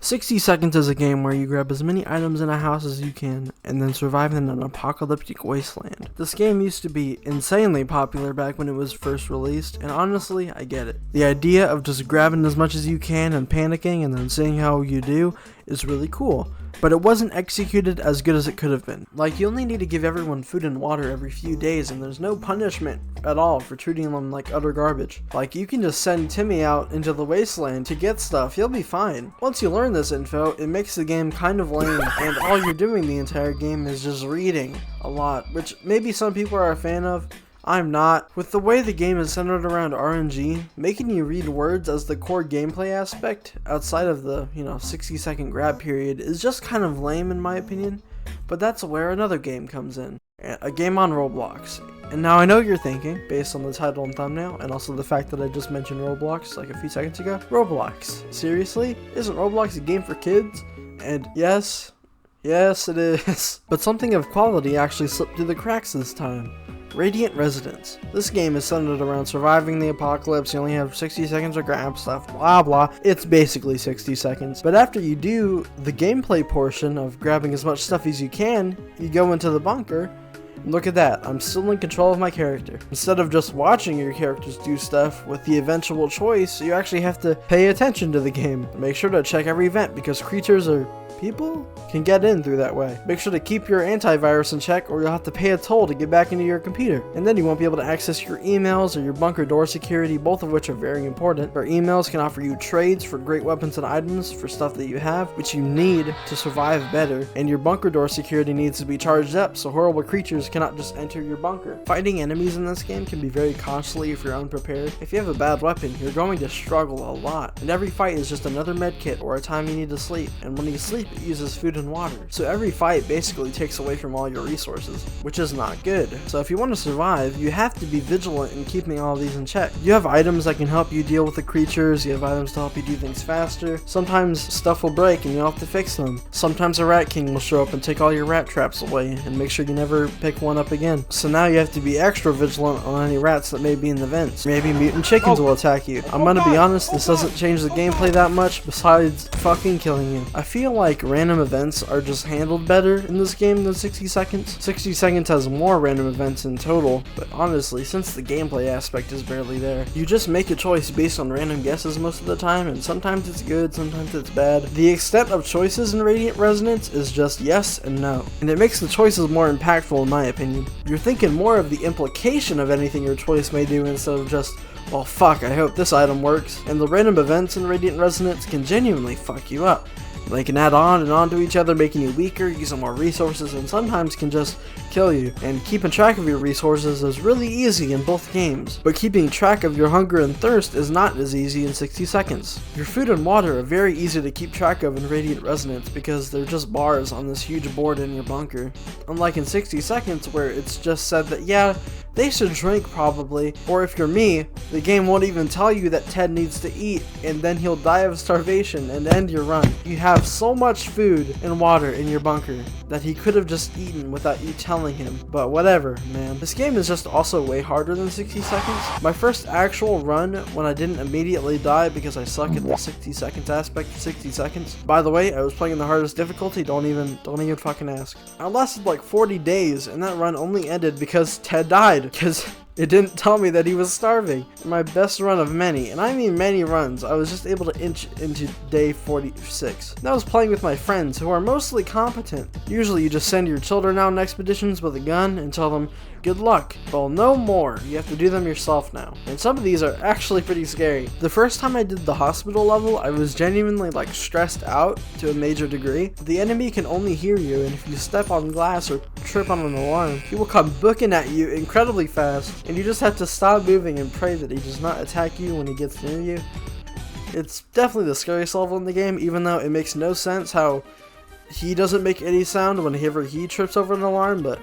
60 Seconds is a game where you grab as many items in a house as you can and then survive in an apocalyptic wasteland. This game used to be insanely popular back when it was first released, and honestly, I get it. The idea of just grabbing as much as you can and panicking and then seeing how you do is really cool, but it wasn't executed as good as it could have been. Like, you only need to give everyone food and water every few days, and there's no punishment at all for treating them like utter garbage. Like, you can just send Timmy out into the wasteland to get stuff, he'll be fine. Once you learn this info, it makes the game kind of lame, and all you're doing the entire game is just reading a lot, which maybe some people are a fan of. I'm not. With the way the game is centered around RNG, making you read words as the core gameplay aspect, outside of the, 60-second grab period, is just kind of lame in my opinion, but that's where another game comes in. A game on Roblox. And now I know you're thinking, based on the title and thumbnail, and also the fact that I just mentioned Roblox like a few seconds ago, Roblox. Seriously? Isn't Roblox a game for kids? And yes, it is. But something of quality actually slipped through the cracks this time. Radiant Residence. This game is centered around surviving the apocalypse. You only have 60 seconds to grab stuff, blah blah. It's basically 60 seconds. But after you do the gameplay portion of grabbing as much stuff as you can, you go into the bunker. And look at that, I'm still in control of my character. Instead of just watching your characters do stuff with the eventual choice, you actually have to pay attention to the game. Make sure to check every event because creatures or people can get in through that way. Make sure to keep your antivirus in check or you'll have to pay a toll to get back into your computer. And then you won't be able to access your emails or your bunker door security, both of which are very important. Our emails can offer you trades for great weapons and items for stuff that you have, which you need to survive better. And your bunker door security needs to be charged up so horrible creatures cannot just enter your bunker. Fighting enemies in this game can be very costly if you're unprepared. If you have a bad weapon, you're going to struggle a lot. And every fight is just another med kit or a time you need to sleep. And when you sleep, it uses food and water. So every fight basically takes away from all your resources, which is not good. So if you want to survive, you have to be vigilant in keeping all of these in check. You have items that can help you deal with the creatures, you have items to help you do things faster. Sometimes stuff will break and you'll have to fix them. Sometimes a rat king will show up and take all your rat traps away and make sure you never pick one up again. So now you have to be extra vigilant on any rats that may be in the vents. Maybe mutant chickens will attack you. I'm gonna be honest, this doesn't change the gameplay that much besides fucking killing you. I feel like random events are just handled better in this game than 60 seconds. 60 seconds has more random events in total, but honestly, since the gameplay aspect is barely there, you just make a choice based on random guesses most of the time, and sometimes it's good, sometimes it's bad. The extent of choices in Radiant Resonance is just yes and no, and it makes the choices more impactful in my opinion. You're thinking more of the implication of anything your choice may do instead of just, well fuck, I hope this item works. And the random events in Radiant Resonance can genuinely fuck you up. They can add on and on to each other, making you weaker, using more resources, and sometimes can just kill you. And keeping track of your resources is really easy in both games, but keeping track of your hunger and thirst is not as easy in 60 seconds. Your food and water are very easy to keep track of in Radiant Resonance because they're just bars on this huge board in your bunker. Unlike in 60 seconds where it's just said that yeah, they should drink probably, or if you're me, the game won't even tell you that Ted needs to eat and then he'll die of starvation and end your run. You have so much food and water in your bunker that he could have just eaten without you telling him, but whatever, man. This game is just also way harder than 60 seconds. My first actual run when I didn't immediately die because I suck at the 60 seconds aspect of 60 seconds. By the way, I was playing in the hardest difficulty, don't even fucking ask. I lasted like 40 days and that run only ended because Ted died. Because it didn't tell me that he was starving. My best run of many, and I mean many runs, I was just able to inch into day 46. And I was playing with my friends who are mostly competent. Usually you just send your children out on expeditions with a gun and tell them, good luck. Well, no more. You have to do them yourself now. And some of these are actually pretty scary. The first time I did the hospital level, I was genuinely like stressed out to a major degree. The enemy can only hear you, and if you step on glass or trip on an alarm, he will come booking at you incredibly fast, and you just have to stop moving and pray that he does not attack you when he gets near you. It's definitely the scariest level in the game, even though it makes no sense how he doesn't make any sound whenever he trips over an alarm, but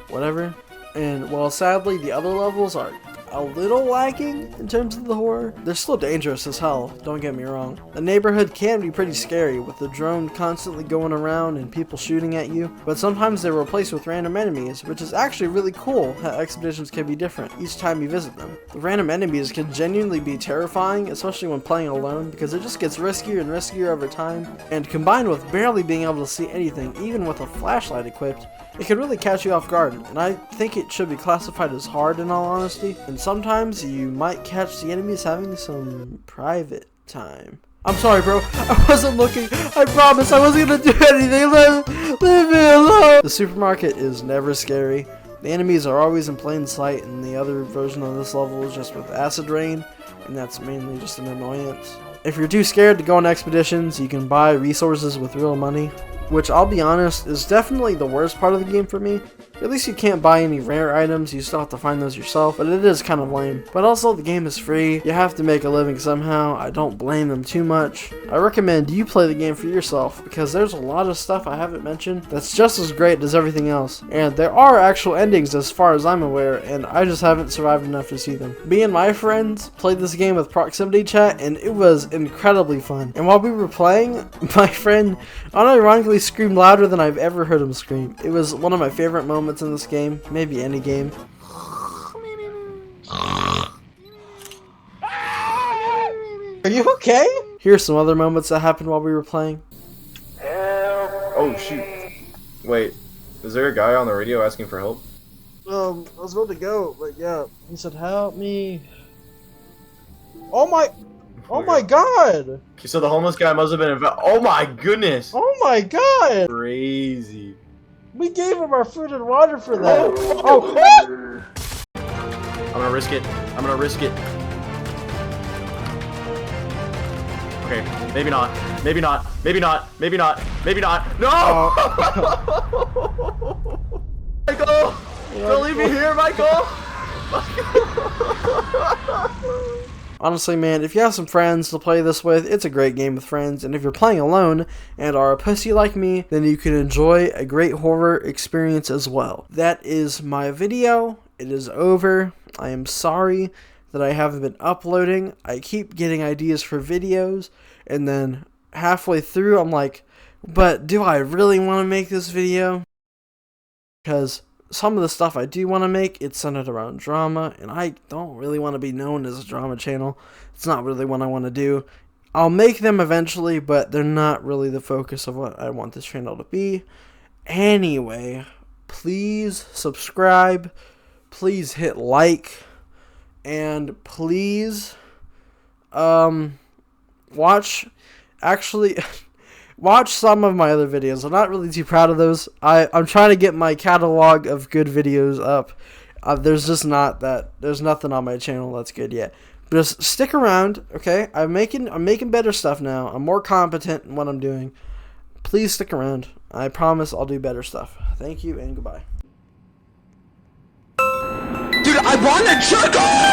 whatever. And well, sadly, the other levels are a little lacking in terms of the horror. They're still dangerous as hell, don't get me wrong. The neighborhood can be pretty scary with the drone constantly going around and people shooting at you, but sometimes they're replaced with random enemies, which is actually really cool how expeditions can be different each time you visit them. The random enemies can genuinely be terrifying, especially when playing alone, because it just gets riskier and riskier over time, and combined with barely being able to see anything, even with a flashlight equipped, it can really catch you off guard, and I think it should be classified as hard in all honesty, and sometimes you might catch the enemies having some private time. I'm sorry, bro. I wasn't looking. I promise I wasn't gonna do anything. Leave me alone. The supermarket is never scary. The enemies are always in plain sight, and the other version of this level is just with acid rain, and that's mainly just an annoyance. If you're too scared to go on expeditions, you can buy resources with real money, which I'll be honest is definitely the worst part of the game for me. At least you can't buy any rare items, you still have to find those yourself, but it is kind of lame. But also the game is free, you have to make a living somehow, I don't blame them too much. I recommend you play the game for yourself, because there's a lot of stuff I haven't mentioned that's just as great as everything else. And there are actual endings as far as I'm aware, and I just haven't survived enough to see them. Me and my friends played this game with proximity chat, and it was incredibly fun. And while we were playing, my friend unironically screamed louder than I've ever heard him scream. It was one of my favorite moments in this game, maybe any game. Are you okay? Here's some other moments that happened while we were playing. Oh shoot. Wait, is there a guy on the radio asking for help? I was about to go, but yeah, he said help me. Oh my god! Okay, so the homeless guy must have been oh my goodness! Oh my god! Crazy. We gave him our food and water for that. I'm gonna risk it. I'm gonna risk it. Okay, maybe not. Maybe not. Maybe not. Maybe not. Maybe not. No! Michael! Don't leave me here, Michael! Honestly, man, if you have some friends to play this with, it's a great game with friends, and if you're playing alone and are a pussy like me, then you can enjoy a great horror experience as well. That is my video. It is over. I am sorry that I haven't been uploading. I keep getting ideas for videos, and then halfway through, I'm like, but do I really want to make this video? Because some of the stuff I do want to make, it's centered around drama, and I don't really want to be known as a drama channel. It's not really what I want to do. I'll make them eventually, but they're not really the focus of what I want this channel to be. Anyway, please subscribe, please hit like, and please watch some of my other videos. I'm not really too proud of those. I'm trying to get my catalog of good videos up. There's nothing on my channel that's good yet. But just stick around, okay? I'm making better stuff now. I'm more competent in what I'm doing. Please stick around. I promise I'll do better stuff. Thank you and goodbye. Dude, I wanna jerk off!